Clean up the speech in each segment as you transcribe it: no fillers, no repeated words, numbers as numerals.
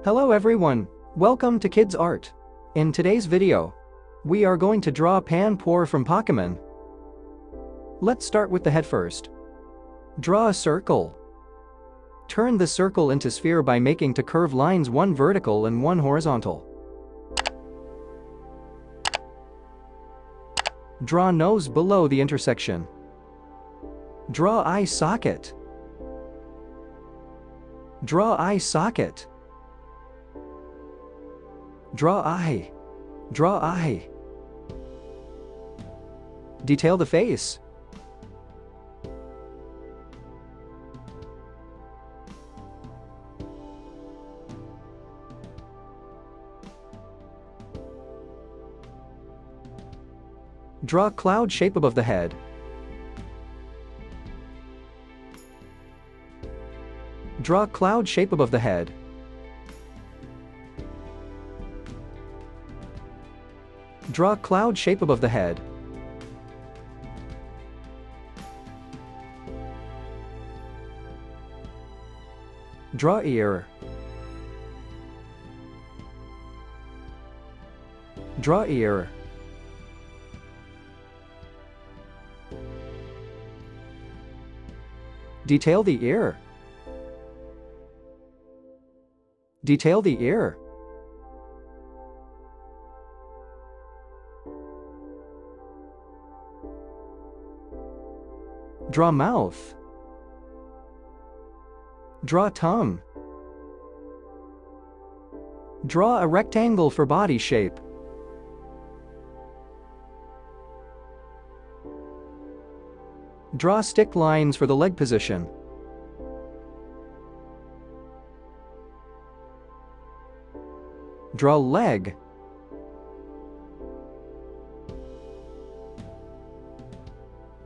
Hello everyone, welcome to Kidz Art. In today's video, we are going to draw Panpour from Pokemon. Let's start with the head first. Draw a circle. Turn the circle into sphere by making two curved lines, one vertical and one horizontal. Draw nose below the intersection. Draw eye socket. Draw eye socket. Draw eye. Draw eye. Detail the face. Draw cloud shape above the head. Draw cloud shape above the head. Draw cloud shape above the head. Draw ear. Draw ear. Detail the ear. Detail the ear. Draw mouth. Draw tongue. Draw a rectangle for body shape. Draw stick lines for the leg position. Draw leg.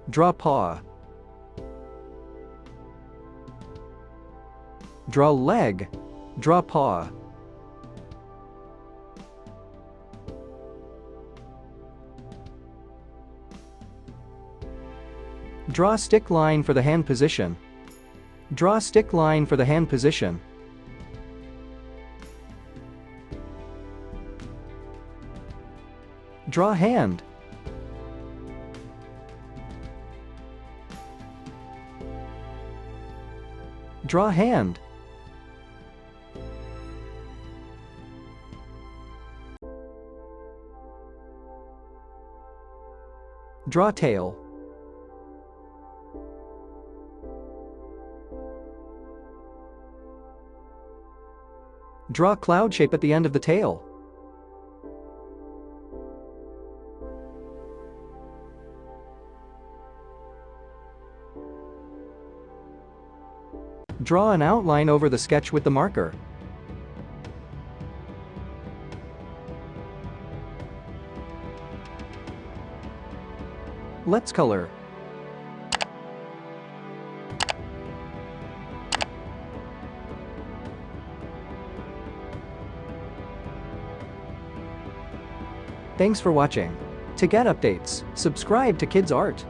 Draw paw. Draw leg. Draw paw. Draw stick line for the hand position. Draw stick line for the hand position. Draw hand. Draw hand. Draw tail. Draw cloud shape at the end of the tail. Draw an outline over the sketch with the marker. Let's color. Thanks for watching. To get updates, subscribe to Kidz Art.